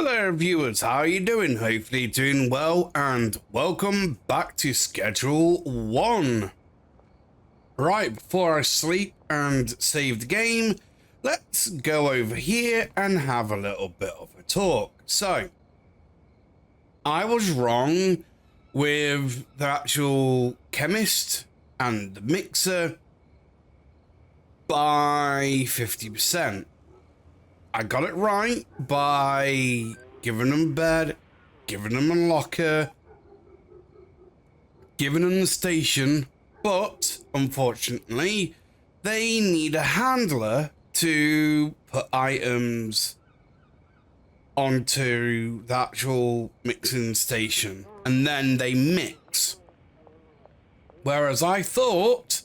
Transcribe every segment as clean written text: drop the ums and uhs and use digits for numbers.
there viewers, how are you doing? Hopefully doing well, and welcome back to Schedule 1. Right, before I sleep and save the game, let's go over here and have a little bit of a talk. So, I was wrong with the actual chemist and the mixer by 50%. I got it right by giving them a bed, giving them a locker, giving them the station, but unfortunately, they need a handler to put items onto the actual mixing station, and then they mix. Whereas I thought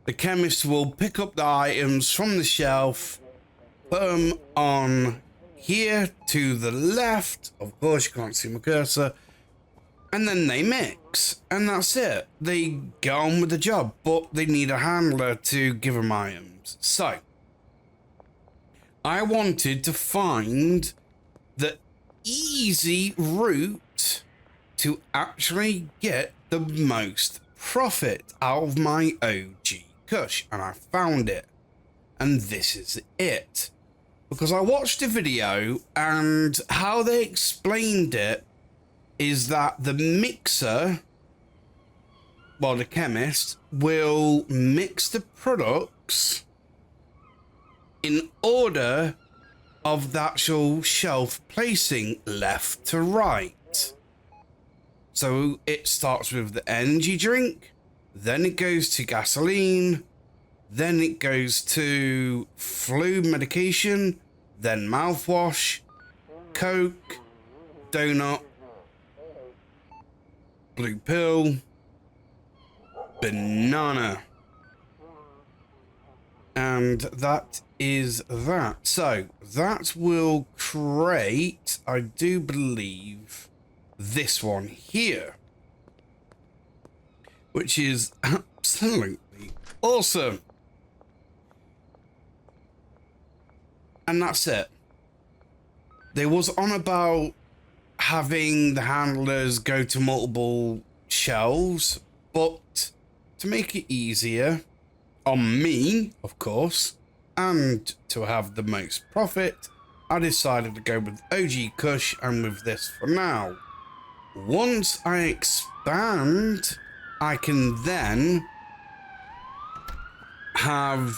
the chemist will pick up the items from the shelf, put them on here to the left. Of course, you can't see my cursor. And then they mix. And that's it. They get on with the job. But they need a handler to give them items. So, I wanted to find the easy route to actually get the most profit out of my OG Kush. And I found it. And this is it. Because I watched a video and how they explained it is that the mixer, well, the chemist, will mix the products in order of the actual shelf placing left to right. So it starts with the energy drink, then it goes to gasoline, then it goes to flu medication, then mouthwash, Coke, donut, blue pill, banana. And that is that. So that will create, I do believe, this one here, which is absolutely awesome. And that's it. They was on about having the handlers go to multiple shelves, but to make it easier on me, of course, and to have the most profit, I decided to go with OG Kush and with this for now. Once I expand, I can then have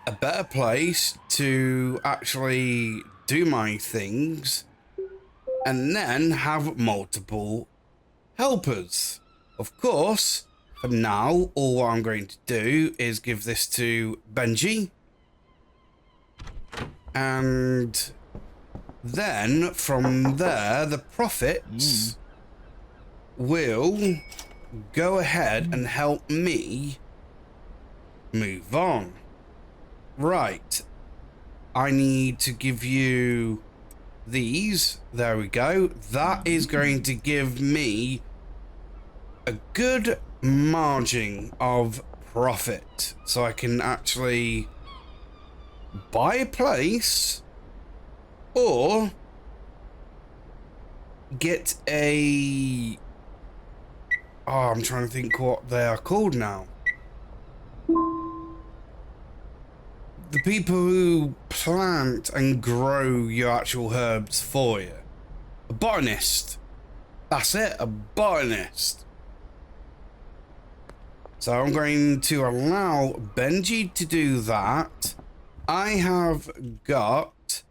a better place to actually do my things and then have multiple helpers. Of course, for now, all I'm going to do is give this to Benji, and then from there the profits will go ahead and help me move on. Right, I need to give you these. There we go. That is going to give me a good margin of profit, so I can actually buy a place or get a... Oh, I'm trying to think what they are called now. The people who plant and grow your actual herbs for you. A botanist. That's it, a botanist. So I'm going to allow Benji to do that. I have got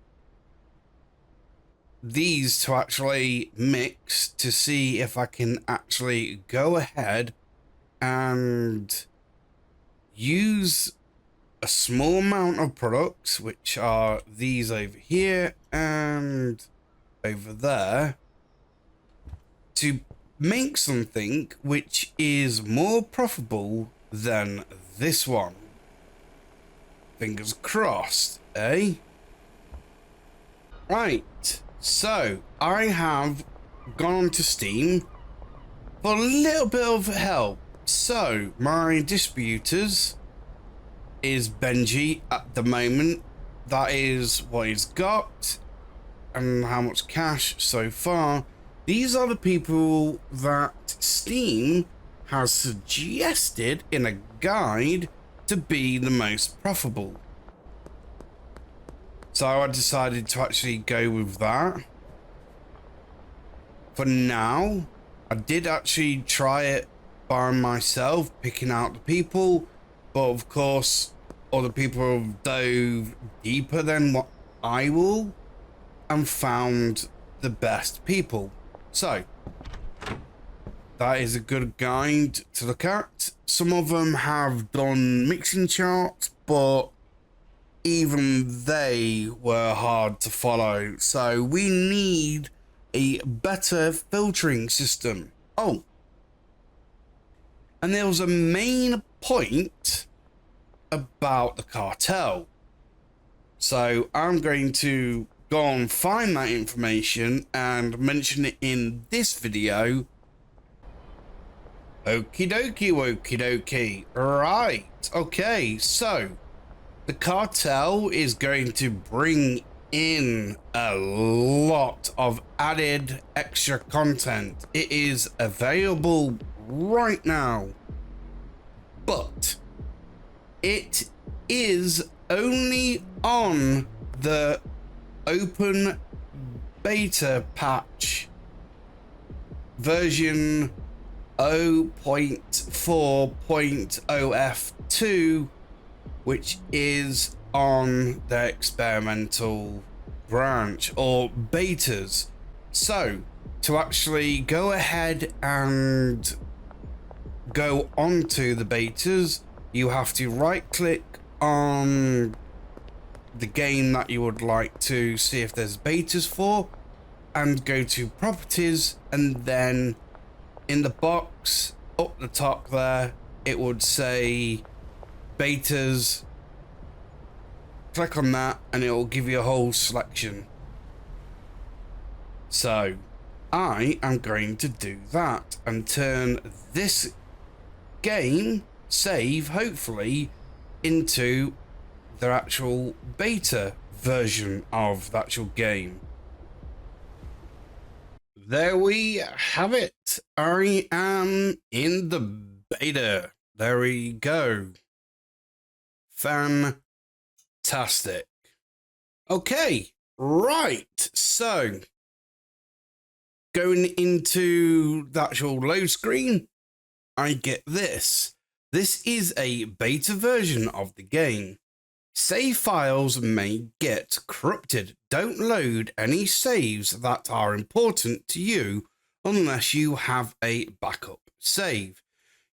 these to actually mix to see if I can actually go ahead and use a small amount of products, which are these over here and over there, to make something which is more profitable than this one. Fingers crossed, eh? Right, so I have gone onto Steam for a little bit of help. So my distributors is Benji at the moment. That is what he's got. and how much cash so far. These are the people that Steam has suggested in a guide to be the most profitable. So I decided to actually go with that. For now, I did actually try it by myself, picking out the people, but of course, other people have dove deeper than what I will and found the best people. So that is a good guide to look at. Some of them have done mixing charts, but even they were hard to follow. So we need a better filtering system. Oh, and there was a main point about the cartel. So I'm going to go and find that information and mention it in this video. Okie dokie, wokie dokie. Right, okay, so the cartel is going to bring in a lot of added extra content. It is available right now, but it is only on the open beta patch version 0.4.0f2, which is on the experimental branch or betas. So to actually go ahead and go onto the betas, you have to right click on the game that you would like to see if there's betas for and go to properties, and then in the box up the top there it would say betas. Click on that and it will give you a whole selection. So I am going to do that and turn this game save hopefully into the actual beta version of the actual game. There we have it. I am in the beta. There we go. Fantastic. Okay, right. So going into the actual load screen, I get this. This is a beta version of the game. Save files may get corrupted. Don't load any saves that are important to you unless you have a backup save.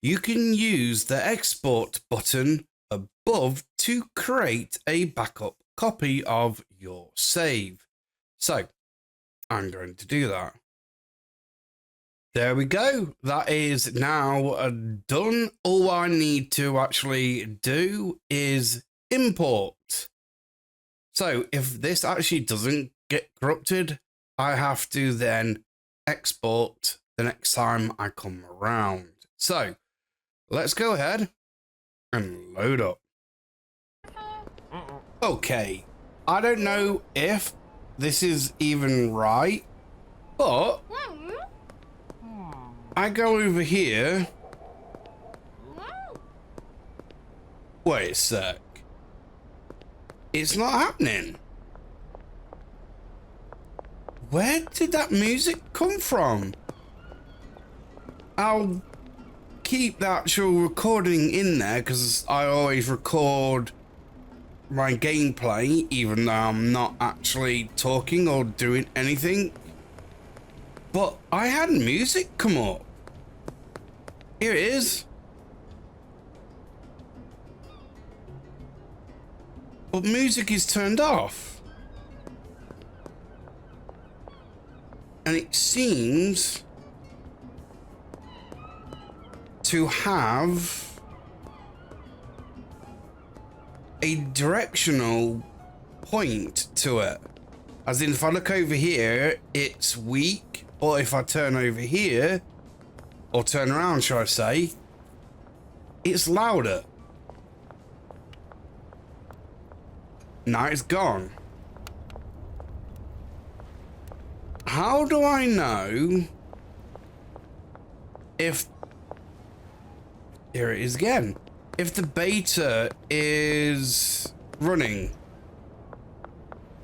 You can use the export button above to create a backup copy of your save. So I'm going to do that. There we go. That is now done. All I need to actually do is import. So if this actually doesn't get corrupted, I have to then export the next time I come around. So let's go ahead and load up. Okay, I don't know if this is even right, but I go over here. Wait a sec. It's not happening. Where did that music come from? I'll keep the actual recording in there because I always record my gameplay even though I'm not actually talking or doing anything. But I had music come up. Here it is. But music is turned off. And it seems to have a directional point to it. As in, if I look over here, it's weak. Or if I turn over here, or turn around, shall I say, it's louder. Now it's gone. how do I know if... Here it is again. If the beta is running.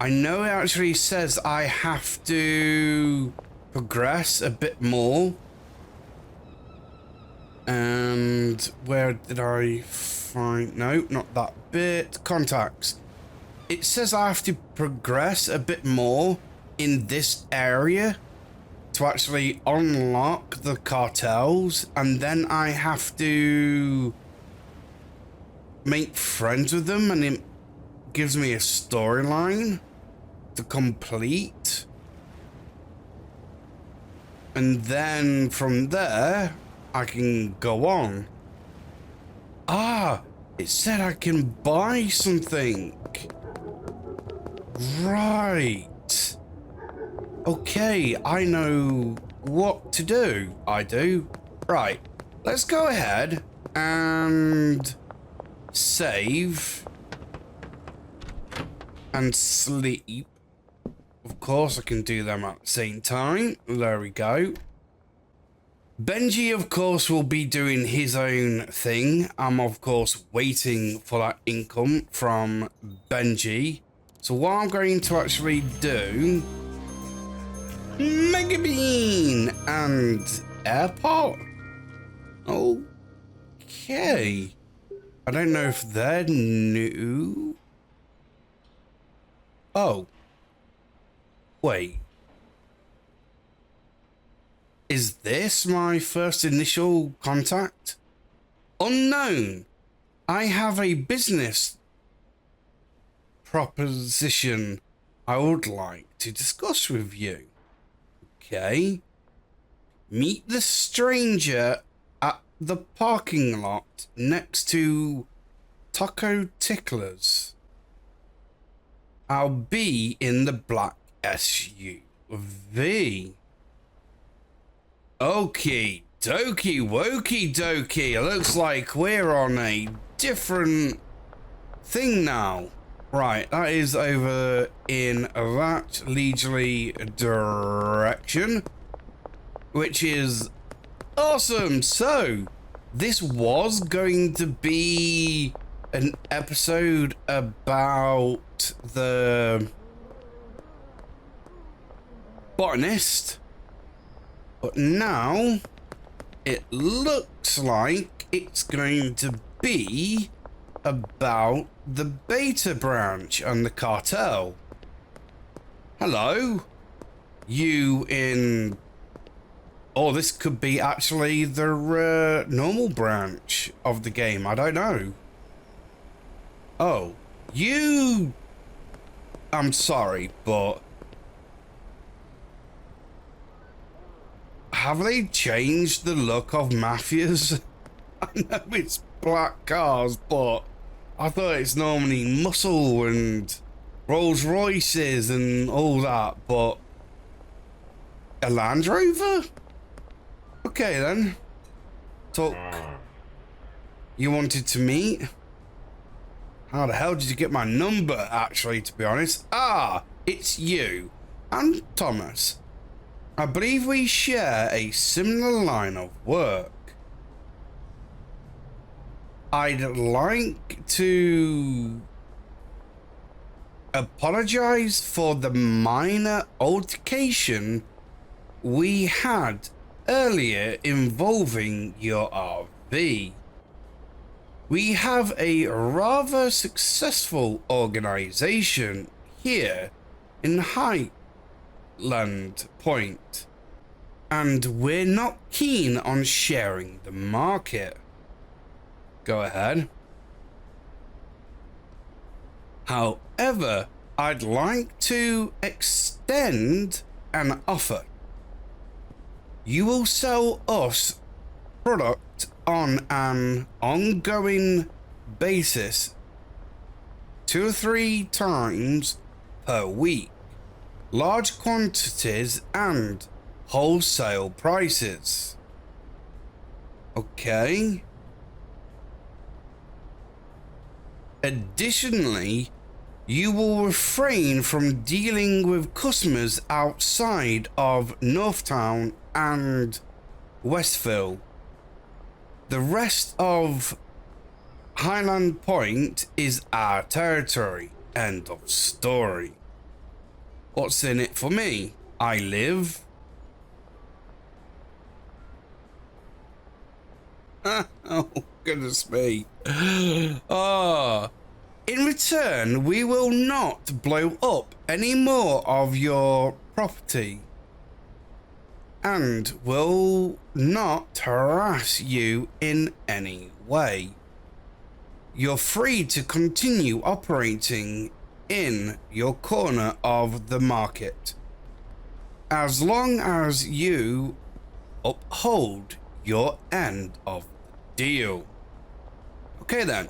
I know it actually says I have to progress a bit more. And where did I find... No, not that bit. Contacts. It says I have to progress a bit more in this area to actually unlock the cartels, and then I have to make friends with them, and it gives me a storyline to complete. And then from there, I can go on. Ah, it said I can buy something. Right. Okay, I know what to do. I do. Right. Let's go ahead and save and sleep. Of course, I can do them at the same time. There we go. Benji, of course, will be doing his own thing. I'm, of course, waiting for that income from Benji. So what I'm going to actually do... Mega Bean and Airport. Okay. I don't know if they're new. Oh. Wait. Is this my first initial contact? Unknown. I have a business proposition I would like to discuss with you. Okay. Meet the stranger at the parking lot next to Taco Ticklers. I'll be in the black SUV. Okie dokie, wokey dokie. Looks like we're on a different thing now. Right, that is over in that leisurely direction, which is awesome. So, this was going to be an episode about the botanist, but now it looks like it's going to be about the beta branch and the cartel. Hello? You in... Oh, this could be actually the normal branch of the game. I don't know. Oh, you... I'm sorry, but... Have they changed the look of Mafias? I know it's black cars, but I thought it's normally muscle and Rolls Royces and all that, but a Land Rover? Okay then. Talk. You wanted to meet? How the hell did you get my number, actually, to be honest? Ah, it's you. And Thomas. I believe we share a similar line of work. I'd like to apologize for the minor altercation we had earlier involving your RV. We have a rather successful organization here in Hyland Point, and we're not keen on sharing the market. Go ahead. However, I'd like to extend an offer. You will sell us product on an ongoing basis 2 or 3 times per week, large quantities and wholesale prices. Okay. Additionally, You will refrain from dealing with customers outside of Northtown and Westville. The rest of Hyland Point is our territory. End of story. What's in it for me? I live. Oh, goodness me. Ah. In return, we will not blow up any more of your property and will not harass you in any way. You're free to continue operating in your corner of the market as long as you uphold your end of the deal. Okay then.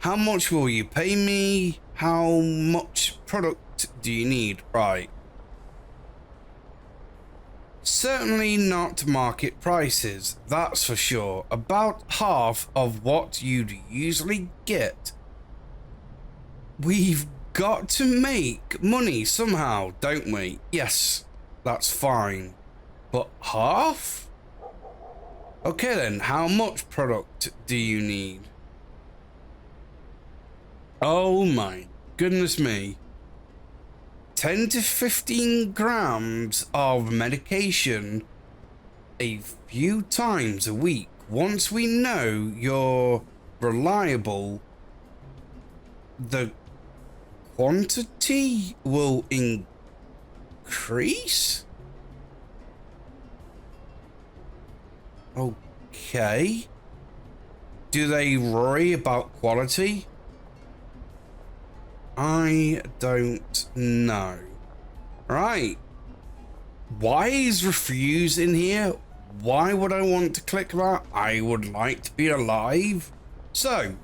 How much will you pay me? How much product do you need? Right. Certainly not market prices, that's for sure. About half of what you'd usually get. We've got to make money somehow, don't we? Yes, that's fine. But half? Okay then, how much product do you need? Oh my goodness me. 10 to 15 grams of medication a few times a week. Once we know you're reliable, the quantity will increase? Okay. Do they worry about quality? I don't know. Right. Why is refuse in here? Why would I want to click that? I would like to be alive. So,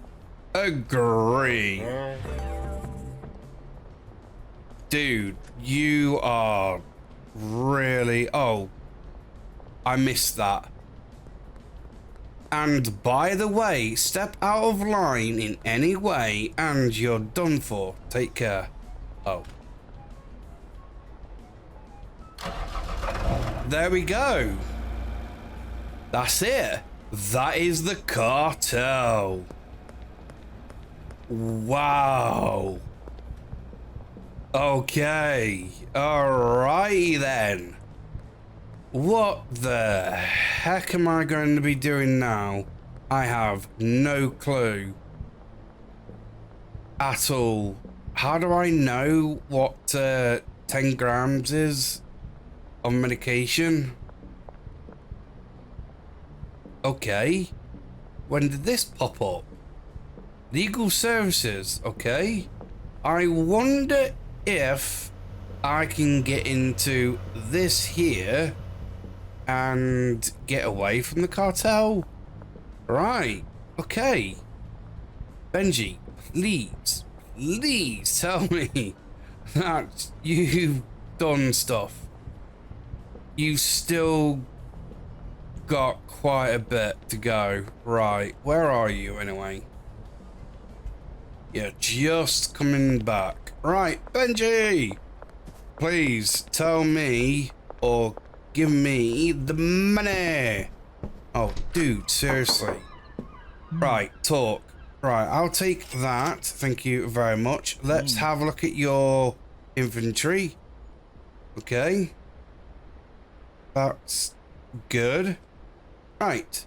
agree. Dude, you are really... Oh, I missed that. And by the way, step out of line in any way and you're done for. Take care. Oh. There we go. That's it. That is the cartel. Wow. Okay. Alrighty then. What the heck am I going to be doing now? I have no clue at all. How do I know what 10 grams is of medication? Okay. When did this pop up? Legal services, okay. I wonder if I can get into this here and get away from the cartel. Right, okay. Benji, please tell me that you've done stuff. You've still got quite a bit to go. Right, where are you anyway? You're just coming back. Right, Benji, please tell me or give me the money. Oh, dude, seriously. Right, talk. Right, I'll take that. Thank you very much. Let's have a look at your inventory. Okay. That's good. Right.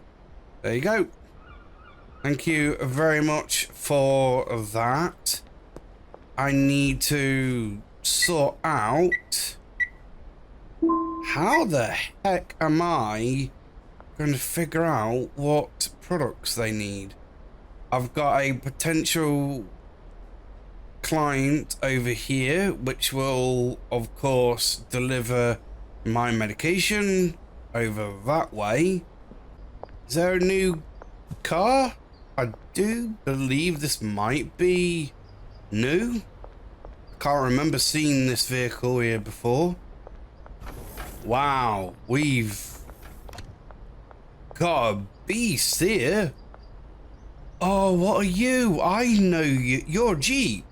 There you go. Thank you very much for that. I need to sort out how the heck am I going to figure out what products they need. I've got a potential client over here which will of course deliver my medication over that way. Is there a new car? I do believe this might be new. Can't remember seeing this vehicle here before. Wow, we've got a beast here. Oh, what are you? I know you. You're Jeep.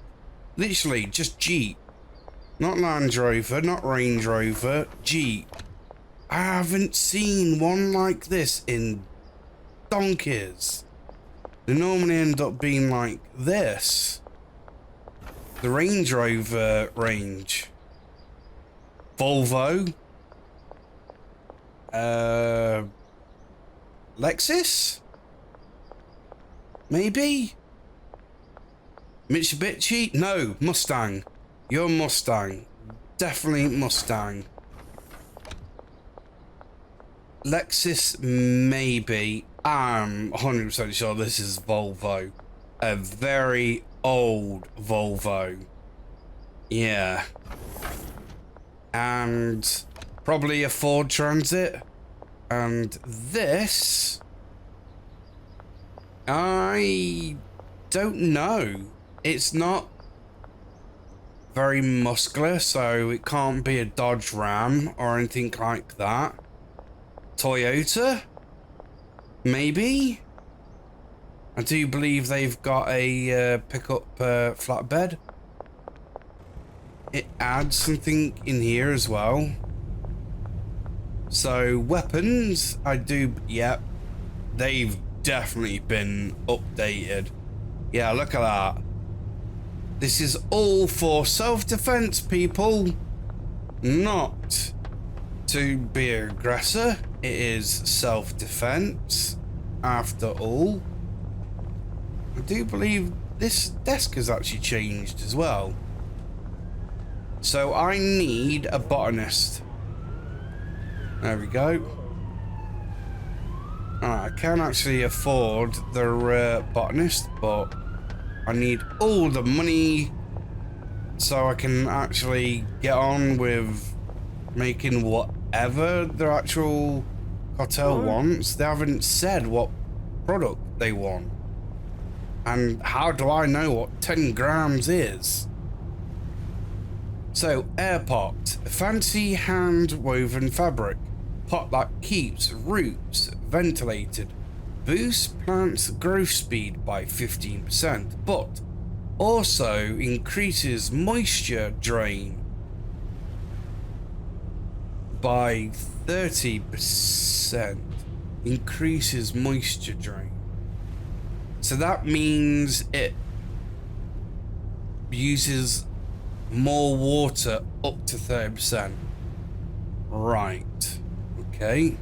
Literally, just Jeep. Not Land Rover, not Range Rover, Jeep. I haven't seen one like this in donkeys. They normally end up being like this. The Range Rover range. Volvo. Lexus? Maybe? Mitsubishi? No, Mustang. You're Mustang. Definitely Mustang. Lexus, maybe. I'm 100% sure this is Volvo. A very old Volvo. Yeah. And probably a Ford Transit. And this, I don't know. It's not very muscular, so it can't be a Dodge Ram or anything like that. Toyota? Maybe? I do believe they've got a pickup flatbed. It adds something in here as well. So weapons, I do, yep, they've definitely been updated. Yeah, look at that. This is all for self-defense, people. Not to be an aggressor. It is self-defense, after all. I do believe this desk has actually changed as well. So I need a botanist. There we go. I can actually afford the botanist, but I need all the money so I can actually get on with making whatever the actual cartel wants. They haven't said what product they want. And how do I know what 10 grams is? So, air pot, fancy hand-woven fabric. Pot that keeps roots ventilated, boosts plants' growth speed by 15%, but also increases moisture drain by 30%. Increases moisture drain. So that means it uses more water up to 30%. Right. Okay.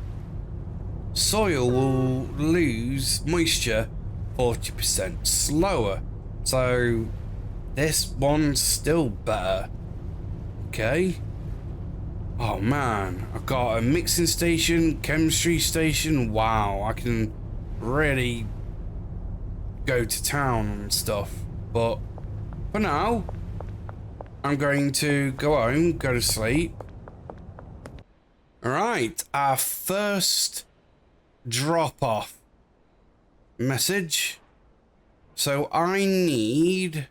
Soil will lose moisture 40% slower. So this one's still better. Okay. Oh man, I've got a mixing station, chemistry station. Wow, I can really go to town and stuff. But for now, I'm going to go home, go to sleep. Alright, our first drop-off message. So I need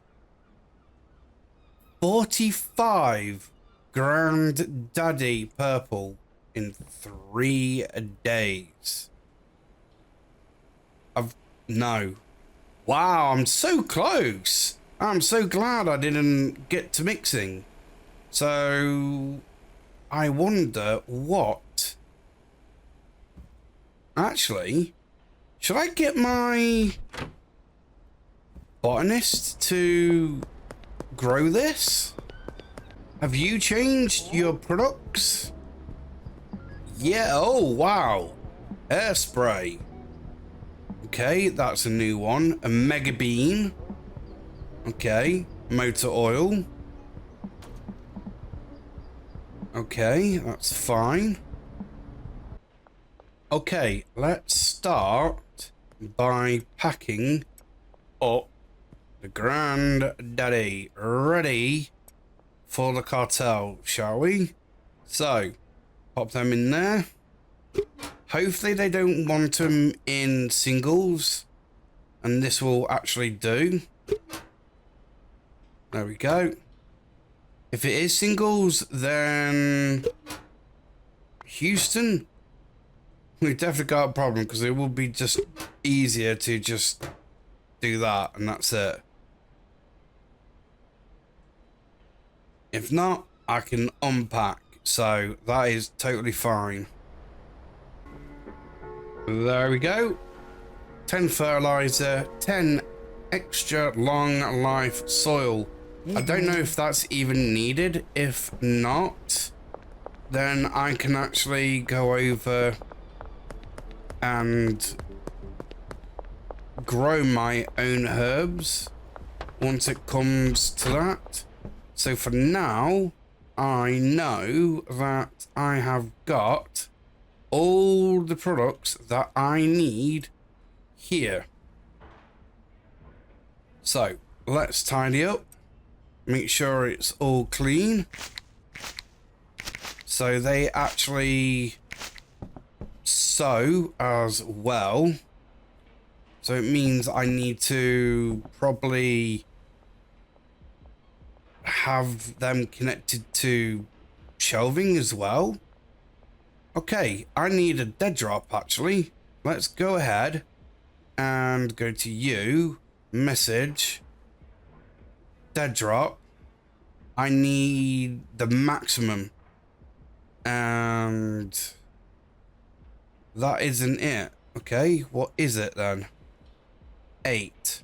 45 Granddaddy purple in 3 days. No. Wow, I'm so close. I'm so glad I didn't get to mixing. So I wonder what... Actually, should I get my botanist to grow this? Have you changed your products? Yeah, oh wow. Hairspray. Okay, that's a new one. A mega bean. Okay, motor oil. Okay, that's fine. Okay, let's start by packing up the Granddaddy. Ready for the cartel, shall we? So, pop them in there. Hopefully they don't want them in singles, and this will actually do. There we go. If it is singles, then Houston, we've definitely got a problem, because it will be just easier to just do that and that's it. If not, I can unpack, so that is totally fine. There we go. 10 fertilizer, 10 extra long life soil. I don't know if that's even needed. If not, then I can actually go over and grow my own herbs once it comes to that. So for now, I know that I have got all the products that I need here. So let's tidy up, make sure it's all clean. So they actually sow as well. So it means I need to probably have them connected to shelving as well. Okay, I need a dead drop actually. Let's go ahead and go to you, message, dead drop. I need the maximum, and that isn't it. Okay, what is it then? 8.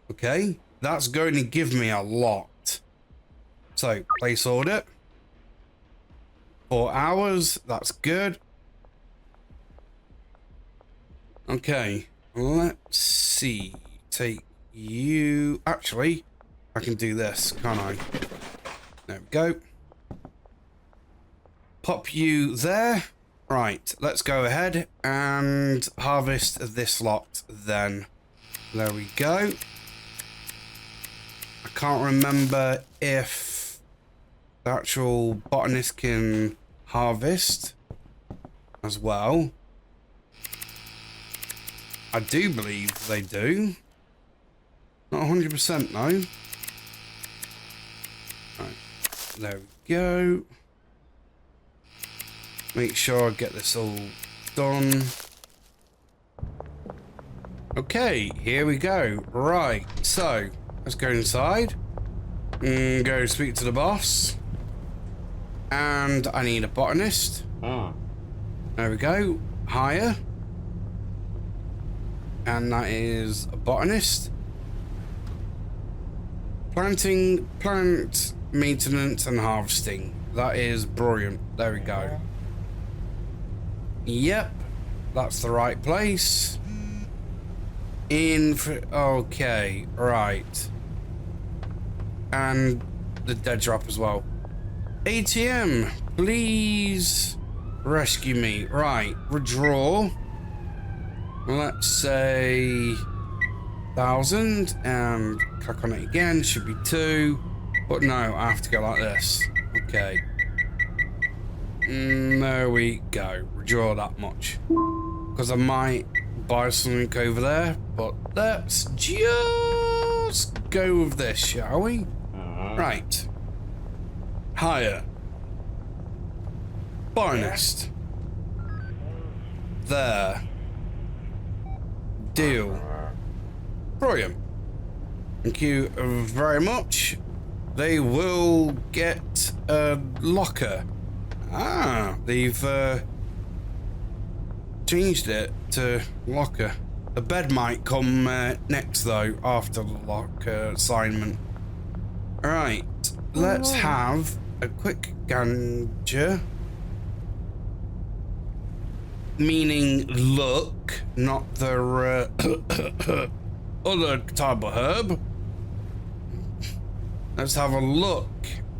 Okay, that's going to give me a lot. So place order. 4 hours, that's good. Okay, let's see. Take you. Actually, I can do this, can't I? There we go. Pop you there. Right, let's go ahead and harvest this lot then. There we go. I can't remember if the actual botanist can harvest as well. I do believe they do. Not 100% though. Right, there we go. Make sure I get this all done. Okay, here we go. Right, so let's go inside and go speak to the boss. And I need a botanist. There we go. Hire. And that is a botanist. Planting, plant maintenance and harvesting. That is brilliant. There we go. Yep, that's the right place. Okay, right. And the dead drop as well. ATM, please rescue me. Right, withdraw. Let's say 1,000 and click on it again. Should be 2, but no, I have to go like this. Okay. There we go. Withdraw that much because I might buy something over there, but let's just go with this, shall we? Right. Hire. Botanist. There. Deal. Brilliant. Thank you very much. They will get a locker. Ah, they've changed it to locker. The bed might come next though, after the locker assignment. Alright, let's have a quick ganja. Meaning look, not the other type of herb. Let's have a look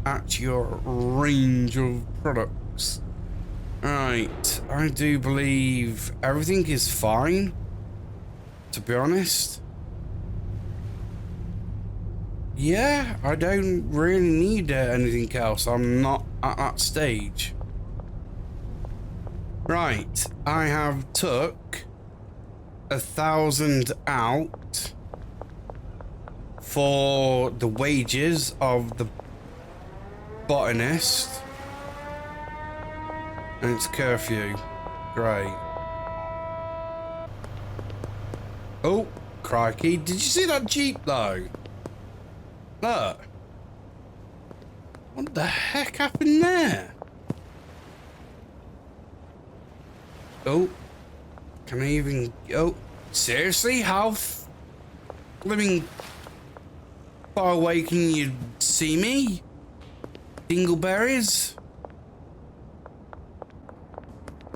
at your range of products. Right, I do believe everything is fine, to be honest. Yeah, I don't really need anything else. I'm not at that stage. Right, I have took 1,000 out for the wages of the botanist. And it's curfew. Great. Oh, crikey. Did you see that Jeep, though? Look. What the heck happened there? Oh. Can I even... Oh. Seriously? How living far away can you see me? Dingleberries?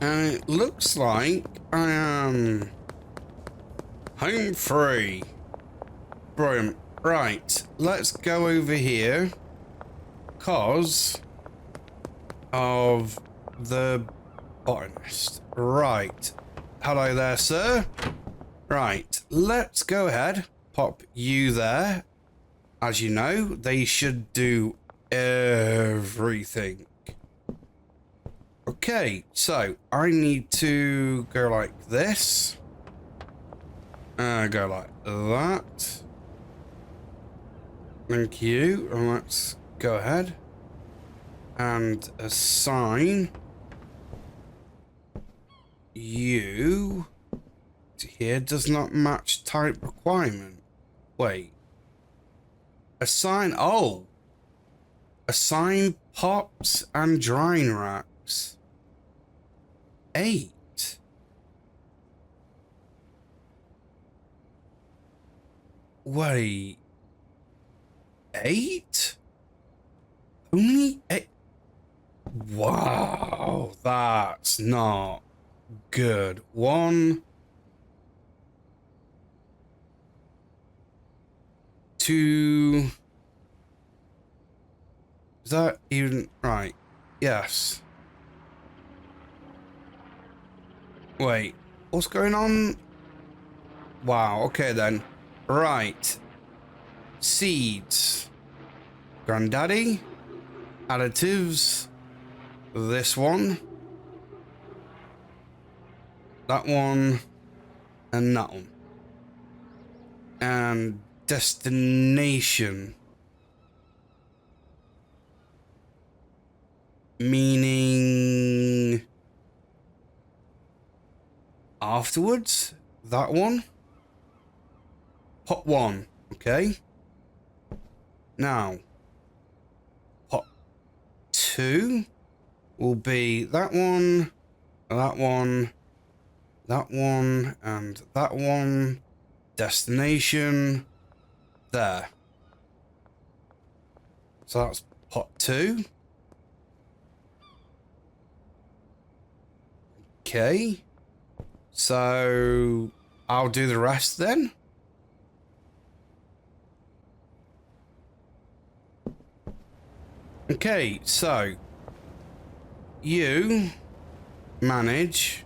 And it looks like I am home free. Brilliant. Right, let's go over here because of the botanist. Right. Hello there, sir. Right, let's go ahead. Pop you there. As you know, they should do everything. Okay, so I need to go like this. Go like that. Thank you. And let's go ahead and assign you to here. Does not match type requirement. Wait. Assign. Oh. Assign pops and drying racks. 8. Wait. 8? Only 8? Wow, that's not good. 1, 2. Is that even right? Yes. Wait, what's going on? Wow, okay then. Right. Seeds. Granddaddy. Additives. This one. That one. And that one. And destination. Meaning... afterwards? That one? Pot 1. Okay. Now. Pot 2 will be that one, that one, that one, and that one. Destination. There. So that's pot 2. Okay. So I'll do the rest then. Okay, so you manage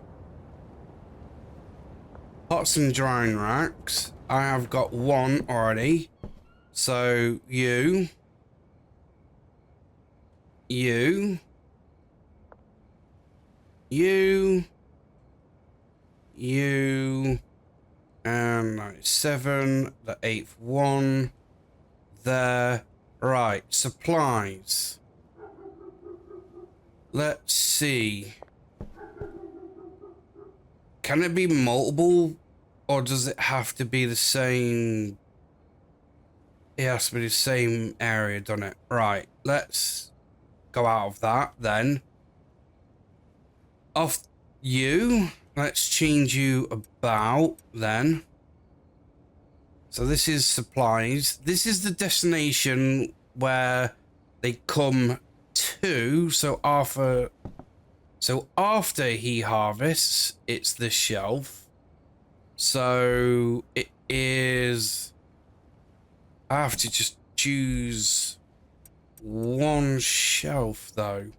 pots and drying racks. I have got 1 already. So you, and like 7, the 8th one there. Right, supplies. Let's see. Can it be multiple, or does it have to be the same? It has to be the same area, doesn't it? Right, let's go out of that then. Off you. Let's change you about then. So this is supplies. This is the destination where they come to. So after he harvests, it's the shelf. So it is... I have to just choose one shelf though.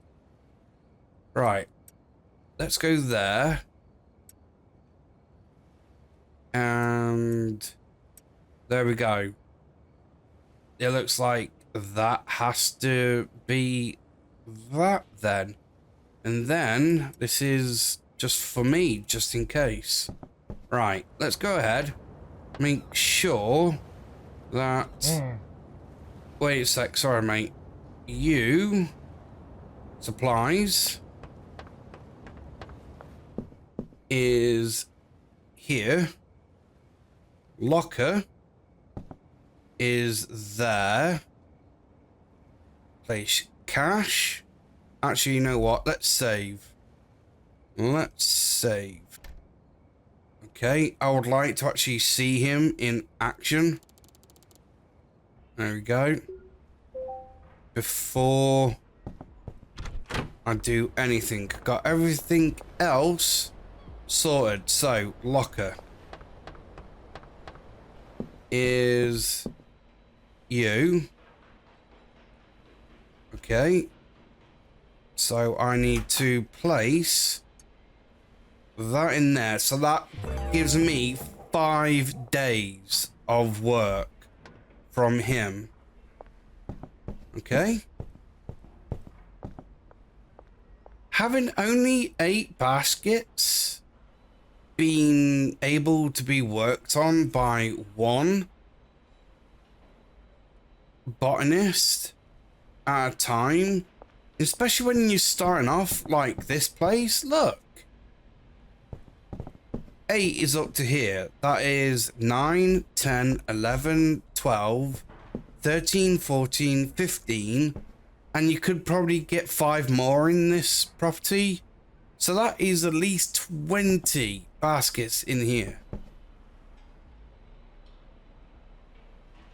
Right. Let's go there. And there we go. It looks like that has to be that then. And then this is just for me, just in case. Right, let's go ahead. Make sure that... Wait a sec, sorry mate. You... Supplies... is here. Locker is there. Place cash. Actually, you know what? Let's save. Let's save. Okay, I would like to actually see him in action. There we go. Before I do anything. Got everything else sorted. So, locker is you. Okay. So I need to place that in there. So that gives me 5 days of work from him. Okay. Having only 8 baskets being able to be worked on by one botanist at a time, especially when you're starting off like this place. Look, 8 is up to here. That is 9, 10, 11, 12, 13, 14, 15, and you could probably get 5 more in this property. So that is at least 20 baskets in here.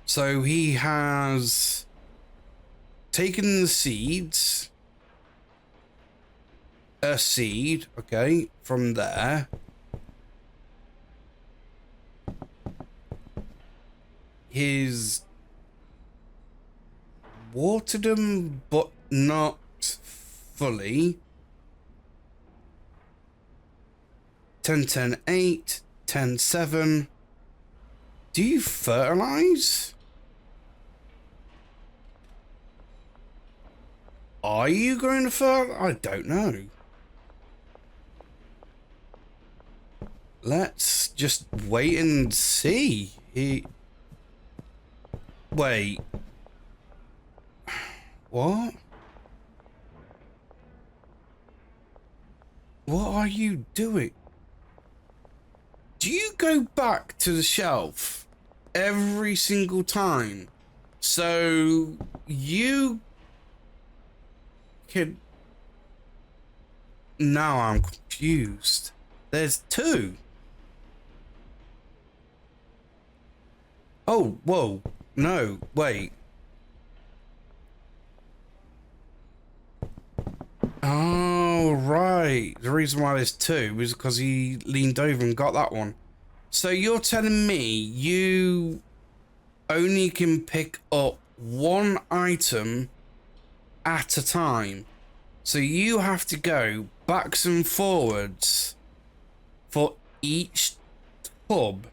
So he has taken the seeds, a seed, okay, from there. He's watered them, but not fully. 10, 10, 8, 10, 7. Do you fertilize? Are you going to fertilize? I don't know. Let's just wait and see. Wait. What? What are you doing? Do you go back to the shelf every single time? So you can... Now I'm confused. There's 2. Oh, whoa. No, wait. Oh, right. The reason why there's 2 is because he leaned over and got that one. So you're telling me you only can pick up 1 item at a time. So you have to go backs and forwards for each tub.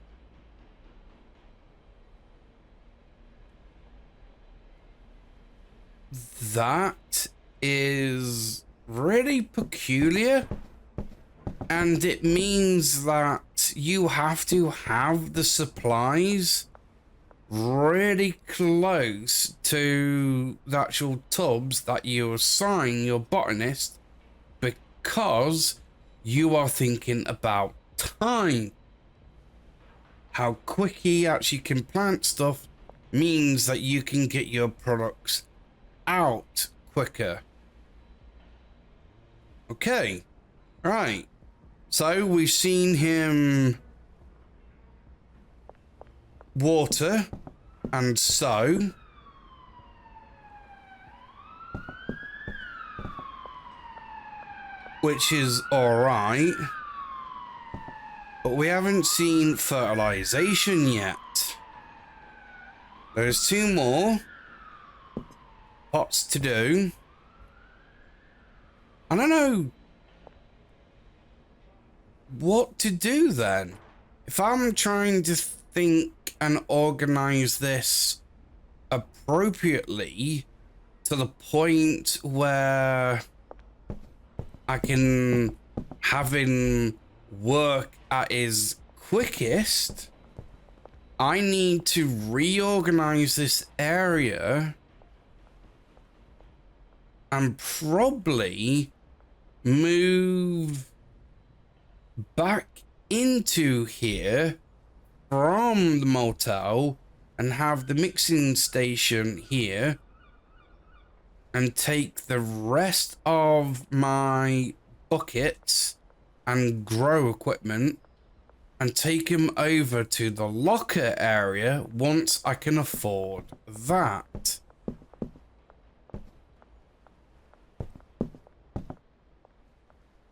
That is really peculiar, and it means that you have to have the supplies really close to the actual tubs that you assign your botanist, because you are thinking about time. How quick he actually can plant stuff means that you can get your products out quicker. Okay, right. So we've seen him water and sow. Which is alright. But we haven't seen fertilization yet. There's 2 more pots to do. I don't know what to do then. If I'm trying to think and organize this appropriately to the point where I can have him work at his quickest, I need to reorganize this area and probably move back into here from the motel and have the mixing station here and take the rest of my buckets and grow equipment and take him over to the locker area once I can afford that.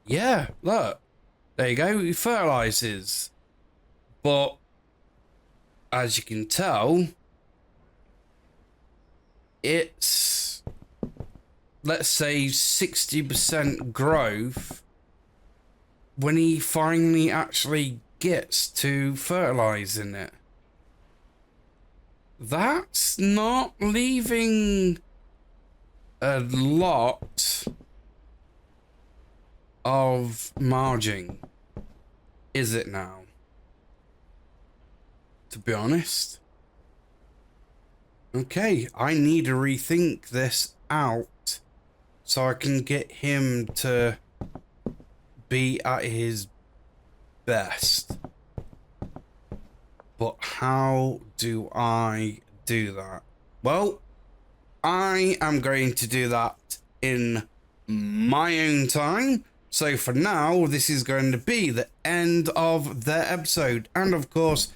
Yeah, look. There you go, he fertilizes. But as you can tell, it's, let's say, 60% growth when he finally actually gets to fertilizing it. That's not leaving a lot of margin, is it now? To be honest. Okay, I need to rethink this out so I can get him to be at his best. But how do I do that? Well, I am going to do that in my own time. So for now, this is going to be the end of the episode. And of course,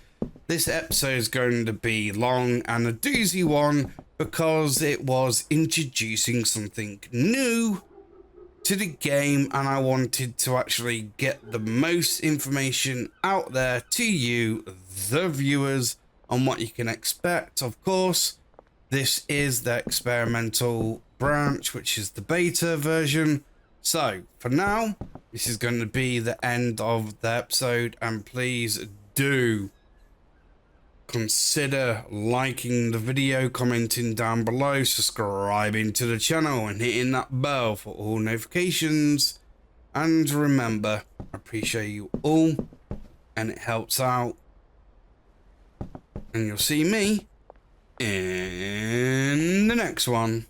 this episode is going to be long and a doozy one because it was introducing something new to the game and I wanted to actually get the most information out there to you, the viewers, on what you can expect. Of course, this is the experimental branch, which is the beta version. So for now, this is going to be the end of the episode, and please do consider liking the video, commenting down below, subscribing to the channel and hitting that bell for all notifications. And remember, I appreciate you all and it helps out, and you'll see me in the next one.